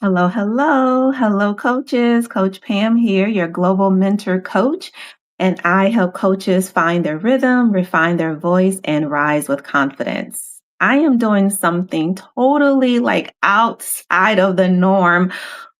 Hello, hello, hello, coaches. Coach Pam here, your global mentor coach. And I help coaches find their rhythm, refine their voice, and rise with confidence. I am doing something totally like outside of the norm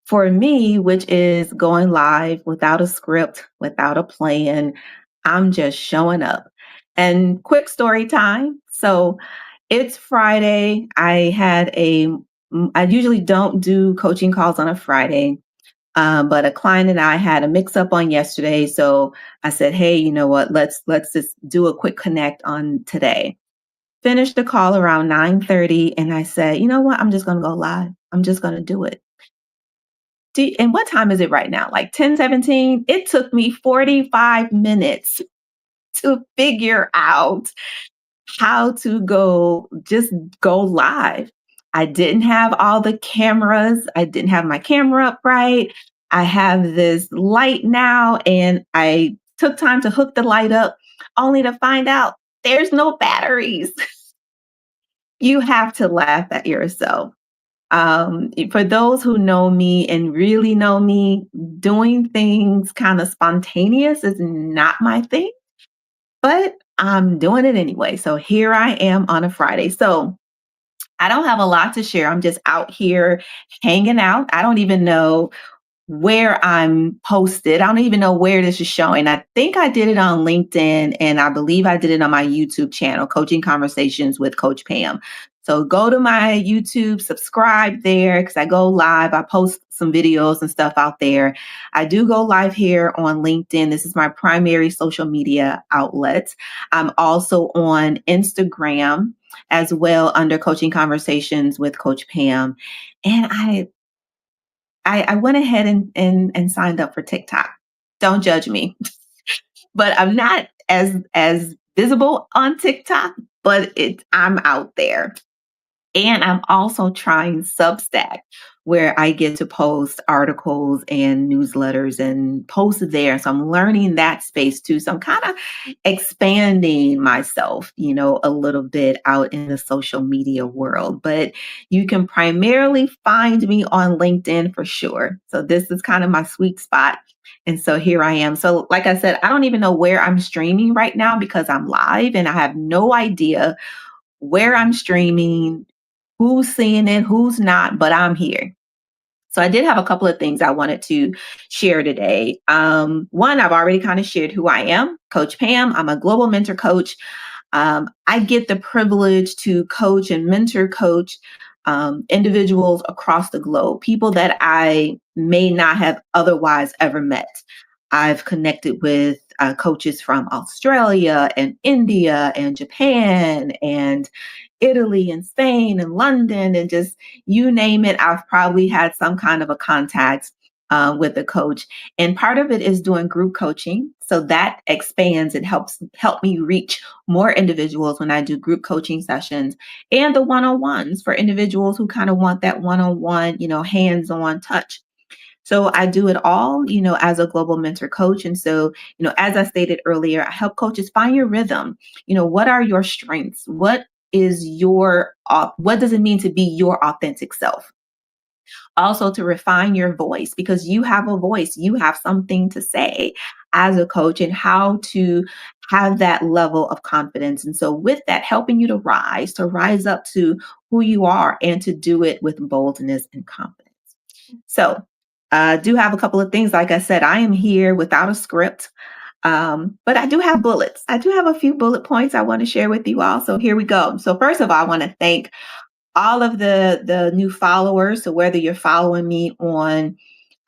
for me, which is going live without a script, without a plan. I'm just showing up. And quick story time. So it's Friday. I usually don't do coaching calls on a Friday, but a client and I had a mix up on yesterday. So I said, hey, you know what? Let's just do a quick connect on today. Finished the call around 9:30, and I said, you know what? I'm just gonna go live. I'm just gonna do it. And what time is it right now? Like 10:17. It took me 45 minutes to figure out how to go live. I didn't have all the cameras. I didn't have my camera up right. I have this light now, and I took time to hook the light up only to find out there's no batteries. You have to laugh at yourself. For those who know me and really know me, doing things kind of spontaneous is not my thing, but I'm doing it anyway. So here I am on a Friday. So I don't have a lot to share. I'm just out here hanging out. I don't even know where I'm posted. I don't even know where this is showing. I think I did it on LinkedIn, and I believe I did it on my YouTube channel, Coaching Conversations with Coach Pam. So go to my YouTube, subscribe there because I go live. I post some videos and stuff out there. I do go live here on LinkedIn. This is my primary social media outlet. I'm also on Instagram as well under Coaching Conversations with Coach Pam. And I went ahead and signed up for TikTok. Don't judge me, but I'm not as visible on TikTok, but I'm out there. And I'm also trying Substack, where I get to post articles and newsletters and post there. So I'm learning that space too. So I'm kind of expanding myself, a little bit out in the social media world. But you can primarily find me on LinkedIn for sure. So this is kind of my sweet spot. And so here I am. So, like I said, I don't even know where I'm streaming right now because I'm live and I have no idea where I'm streaming, who's seeing it, who's not, but I'm here. So I did have a couple of things I wanted to share today. One, I've already kind of shared who I am, Coach Pam. I'm a global mentor coach. I get the privilege to coach and mentor coach individuals across the globe, people that I may not have otherwise ever met. I've connected with coaches from Australia and India and Japan and Italy and Spain and London and just you name it. I've probably had some kind of a contact with a coach. And part of it is doing group coaching. So that expands and help me reach more individuals when I do group coaching sessions and the one-on-ones for individuals who kind of want that one-on-one, hands-on touch. So I do it all, as a global mentor coach. And so, as I stated earlier, I help coaches find your rhythm. What are your strengths? What does it mean to be your authentic self? Also to refine your voice because you have a voice, you have something to say as a coach and how to have that level of confidence. And so with that, helping you to rise up to who you are and to do it with boldness and confidence. So I do have a couple of things. Like I said, I am here without a script. But I do have bullets. I do have a few bullet points I want to share with you all. So here we go. So first of all, I want to thank all of the new followers. So whether you're following me on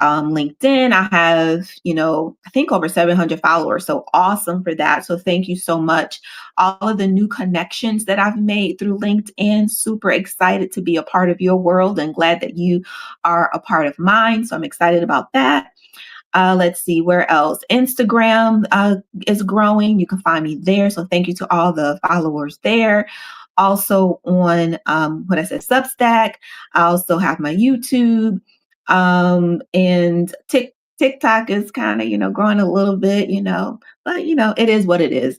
LinkedIn, I have, I think over 700 followers. So awesome for that. So thank you so much. All of the new connections that I've made through LinkedIn, super excited to be a part of your world and glad that you are a part of mine. So I'm excited about that. Let's see where else. Instagram is growing. You can find me there. So thank you to all the followers there. Also on what I said, Substack. I also have my YouTube and TikTok is kind of, growing a little bit, but it is what it is.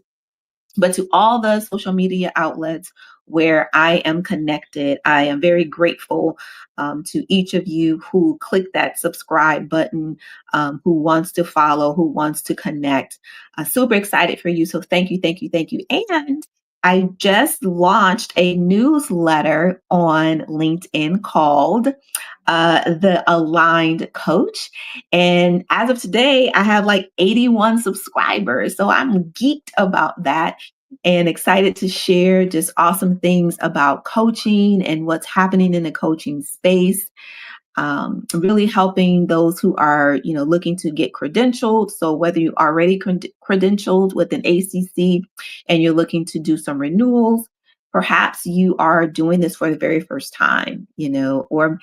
But to all the social media outlets where I am connected. I am very grateful to each of you who click that subscribe button, who wants to follow, who wants to connect. Super excited for you. So thank you, thank you, thank you. And I just launched a newsletter on LinkedIn called The Aligned Coach. And as of today, I have like 81 subscribers. So I'm geeked about that and excited to share just awesome things about coaching and what's happening in the coaching space. Really helping those who are, looking to get credentialed. So whether you already credentialed with an ACC and you're looking to do some renewals, perhaps you are doing this for the very first time, or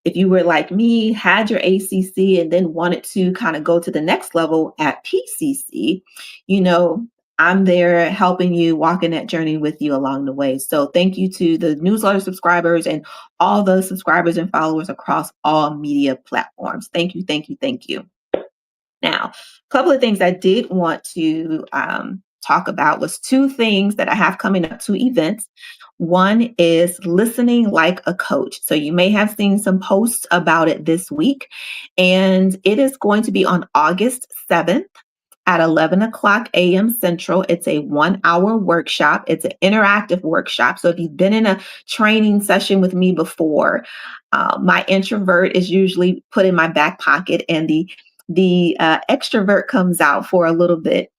if you were like me, had your ACC and then wanted to kind of go to the next level at PCC, you know, I'm there helping you, walking that journey with you along the way. So thank you to the newsletter subscribers and all the subscribers and followers across all media platforms. Thank you, thank you, thank you. Now, a couple of things I did want to talk about was two things that I have coming up, two events. One is listening like a coach. So you may have seen some posts about it this week, and it is going to be on August 7th at 11 o'clock a.m. Central. It's a 1 hour workshop. It's an interactive workshop. So if you've been in a training session with me before, my introvert is usually put in my back pocket, and the extrovert comes out for a little bit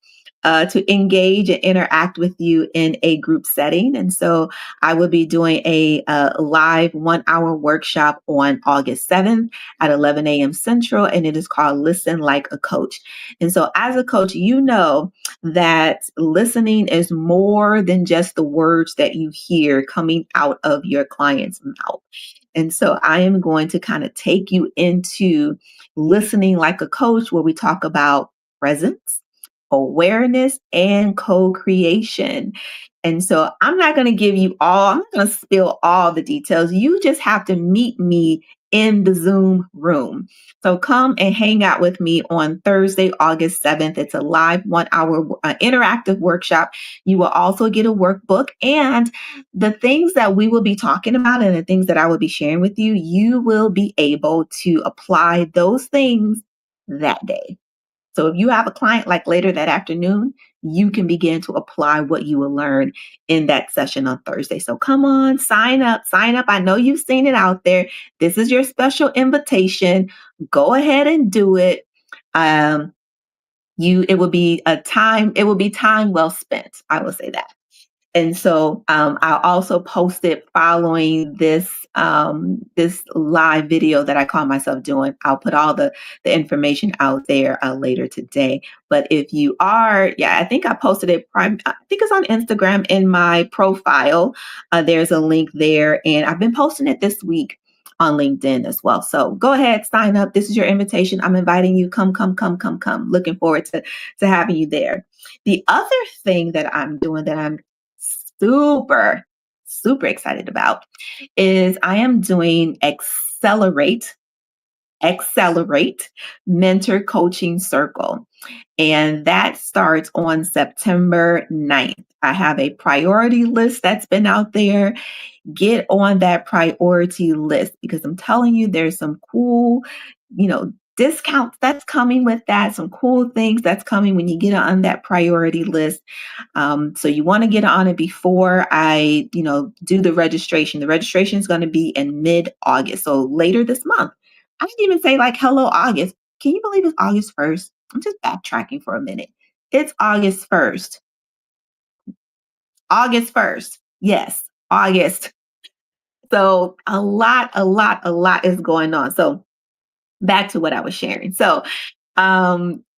to engage and interact with you in a group setting. And so I will be doing a live 1 hour workshop on August 7th at 11 a.m. Central, and it is called Listen Like a Coach. And so as a coach, you know that listening is more than just the words that you hear coming out of your client's mouth. And so I am going to kind of take you into listening like a coach, where we talk about presence, awareness, and co-creation. And so I'm not going to give you all, I'm not going to spill all the details. You just have to meet me in the Zoom room. So come and hang out with me on Thursday, August 7th. It's a live 1 hour interactive workshop. You will also get a workbook, and the things that we will be talking about and the things that I will be sharing with you, you will be able to apply those things that day. So if you have a client like later that afternoon, you can begin to apply what you will learn in that session on Thursday. So come on, sign up, sign up. I know you've seen it out there. This is your special invitation. Go ahead and do it. It will be time well spent. I will say that. And so I'll also post it following this live video that I call myself doing. I'll put all the information out there later today. But if you are, I think I posted it. I think it's on Instagram in my profile. There's a link there, and I've been posting it this week on LinkedIn as well. So go ahead, sign up. This is your invitation. I'm inviting you. Come, come, come, come, come. Looking forward to having you there. The other thing that I'm doing that I'm super, super excited about is I am doing Accelerate Mentor Coaching Circle. And that starts on September 9th. I have a priority list that's been out there. Get on that priority list, because I'm telling you, there's some cool, discounts that's coming with that, some cool things that's coming when you get on that priority list. So you want to get on it before I, do the registration. The registration is going to be in mid-August. So later this month. I didn't even say like, hello, August. Can you believe it's August 1st? I'm just backtracking for a minute. It's August 1st. August 1st. Yes, August. So a lot is going on. So back to what I was sharing. So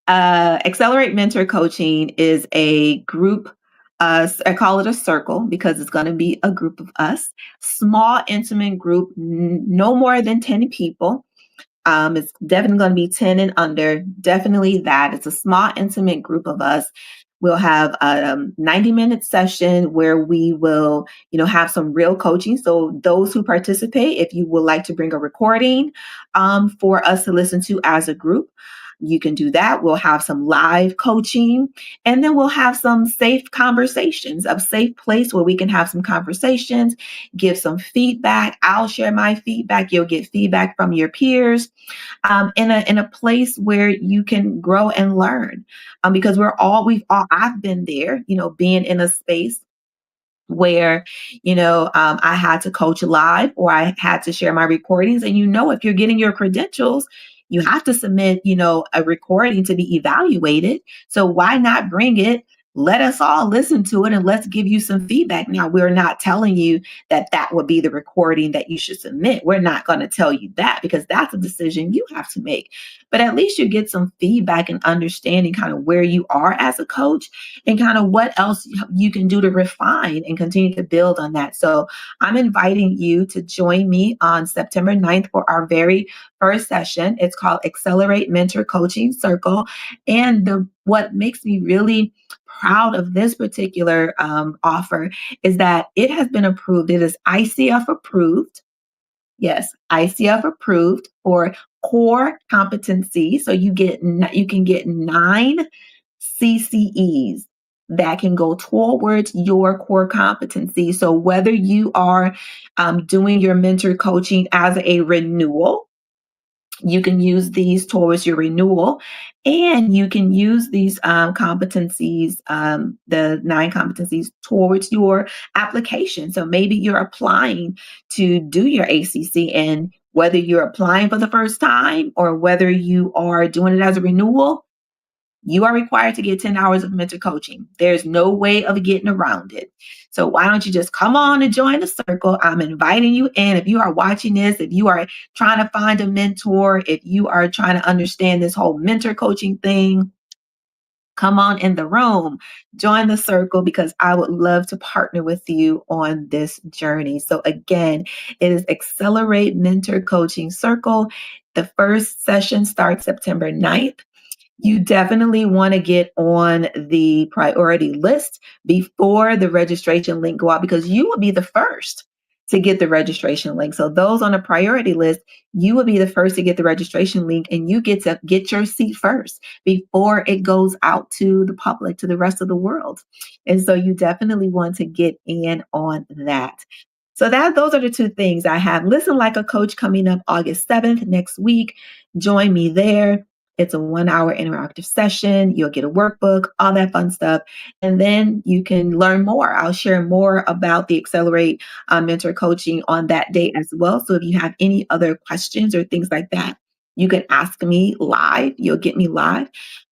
Accelerate Mentor Coaching is a group. I call it a circle because it's going to be a group of us, small, intimate group, no more than 10 people. It's definitely going to be 10 and under. Definitely that. It's a small, intimate group of us. We'll have a 90-minute session where we will, have some real coaching. So those who participate, if you would like to bring a recording for us to listen to as a group, You can do that. We'll have some live coaching, and then we'll have some safe conversations, a safe place where we can have some conversations, give some feedback. I'll share my feedback. You'll get feedback from your peers, in a place where you can grow and learn. Because I've been there, being in a space where I had to coach live or I had to share my recordings. And if you're getting your credentials, you have to submit a recording to be evaluated. So why not bring it? Let us all listen to it and let's give you some feedback. Now, we're not telling you that that would be the recording that you should submit. We're not going to tell you that, because that's a decision you have to make. But at least you get some feedback and understanding kind of where you are as a coach and kind of what else you can do to refine and continue to build on that. So I'm inviting you to join me on September 9th for our very first session. It's called Accelerate Mentor Coaching Circle. And what makes me really proud of this particular offer is that it has been approved. It is ICF approved. Yes, ICF approved for core competency. So you can get 9 CCEs that can go towards your core competency. So whether you are doing your mentor coaching as a renewal, you can use these towards your renewal, and you can use these competencies, the 9 competencies, towards your application. So maybe you're applying to do your ACC, and whether you're applying for the first time or whether you are doing it as a renewal, you are required to get 10 hours of mentor coaching. There's no way of getting around it. So why don't you just come on and join the circle? I'm inviting you in. If you are watching this, if you are trying to find a mentor, if you are trying to understand this whole mentor coaching thing, come on in the room, join the circle, because I would love to partner with you on this journey. So again, it is Accelerate Mentor Coaching Circle. The first session starts September 9th. You definitely want to get on the priority list before the registration link go out, because you will be the first to get the registration link. So those on the priority list, you will be the first to get the registration link, and you get to get your seat first before it goes out to the public, to the rest of the world. And so you definitely want to get in on that. So those are the 2 things I have. Listen Like a Coach coming up August 7th, next week. Join me there. It's a 1-hour interactive session. You'll get a workbook, all that fun stuff. And then you can learn more. I'll share more about the Accelerate Mentor Coaching on that day as well. So if you have any other questions or things like that, you can ask me live. You'll get me live.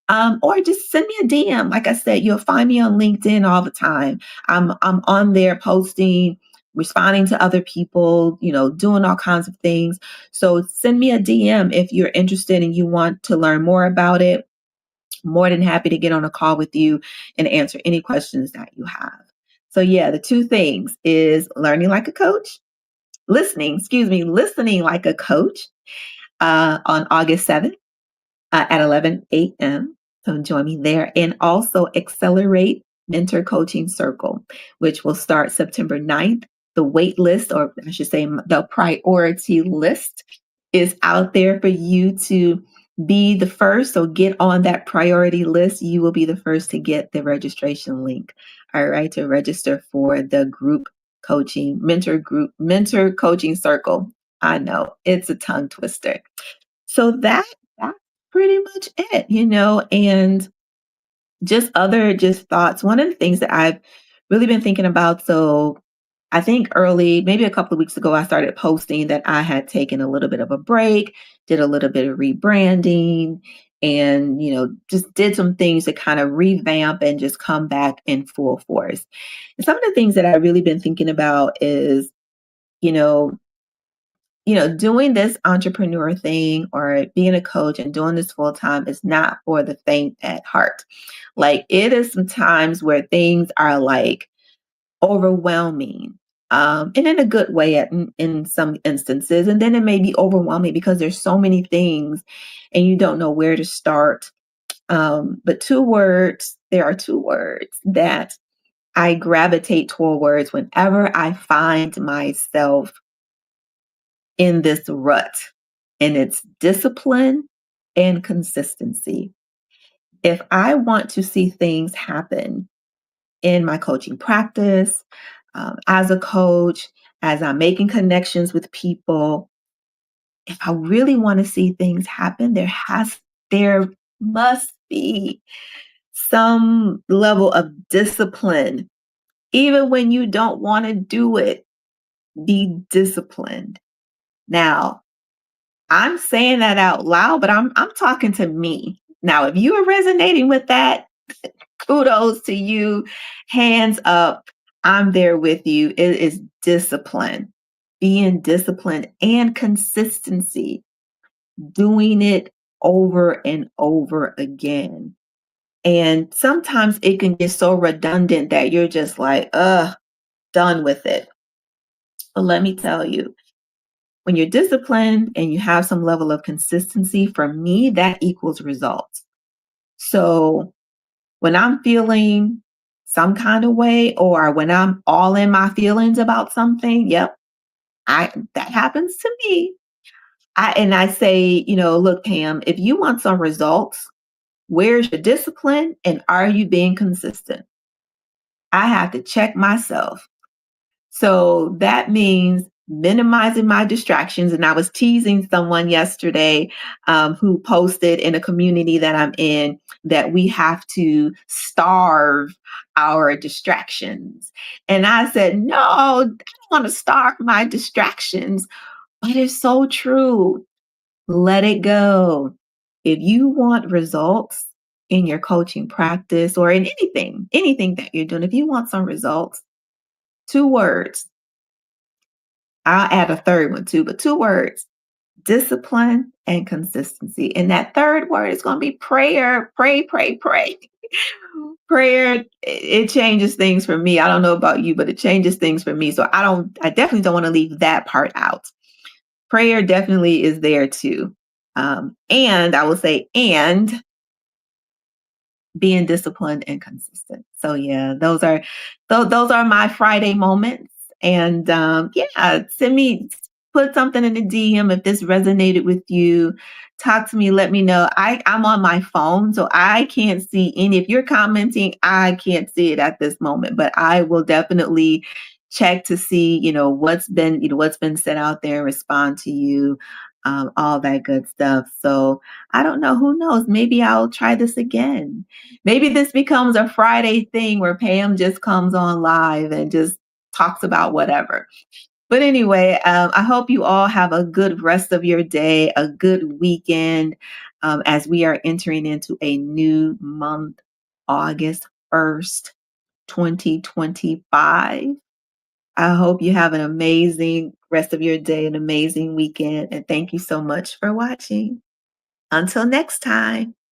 Or just send me a DM. Like I said, you'll find me on LinkedIn all the time. I'm on there posting, responding to other people, doing all kinds of things. So send me a DM if you're interested and you want to learn more about it. More than happy to get on a call with you and answer any questions that you have. So yeah, the 2 things is listening like a coach on August 7th at 11 a.m. So join me there. And also Accelerate Mentor Coaching Circle, which will start September 9th. The wait list, or I should say the priority list, is out there for you to be the first. So get on that priority list. You will be the first to get the registration link. All right, to register for the group coaching, mentor coaching circle. I know it's a tongue twister. So that's pretty much it, and just thoughts. One of the things that I've really been thinking about, so I think maybe a couple of weeks ago, I started posting that I had taken a little bit of a break, did a little bit of rebranding, and, just did some things to kind of revamp and just come back in full force. And some of the things that I've really been thinking about is, you know, doing this entrepreneur thing or being a coach and doing this full time is not for the faint at heart. Like, it is some times where things are like overwhelming, and in a good way in some instances. And then it may be overwhelming because there's so many things and you don't know where to start. But there are 2 words that I gravitate towards whenever I find myself in this rut, and it's discipline and consistency. If I want to see things happen in my coaching practice, as a coach, as I'm making connections with people, if I really want to see things happen, there must be some level of discipline. Even when you don't want to do it, be disciplined. Now, I'm saying that out loud, but I'm talking to me. Now, if you are resonating with that, kudos to you. Hands up. I'm there with you. It is discipline. Being disciplined and consistency, doing it over and over again. And sometimes it can get so redundant that you're just like, done with it. But let me tell you, when you're disciplined and you have some level of consistency, for me, that equals results. So when I'm feeling some kind of way or when I'm all in my feelings about something, yep, I that happens to me. I say, look, Pam, if you want some results, where's your discipline and are you being consistent? I have to check myself. So that means minimizing my distractions. And I was teasing someone yesterday who posted in a community that I'm in that we have to starve our distractions. And I said, no, I don't want to starve my distractions. But it's so true. Let it go. If you want results in your coaching practice or in anything that you're doing, if you want some results, 2 words. I'll add a third one too, but 2 words: discipline and consistency. And that third word is going to be prayer. Pray, pray, pray. Prayer, it changes things for me. I don't know about you, but it changes things for me. So I definitely don't want to leave that part out. Prayer definitely is there too. And I will say, and being disciplined and consistent. So yeah, those are my Friday moments. And yeah, put something in the DM if this resonated with you. Talk to me, let me know. I'm on my phone, so I can't see any. If you're commenting, I can't see it at this moment, but I will definitely check to see, what's been said out there, respond to you, all that good stuff. So I don't know. Who knows? Maybe I'll try this again. Maybe this becomes a Friday thing where Pam just comes on live and just talks about whatever. But anyway, I hope you all have a good rest of your day, a good weekend as we are entering into a new month, August 1st, 2025. I hope you have an amazing rest of your day, an amazing weekend, and thank you so much for watching. Until next time.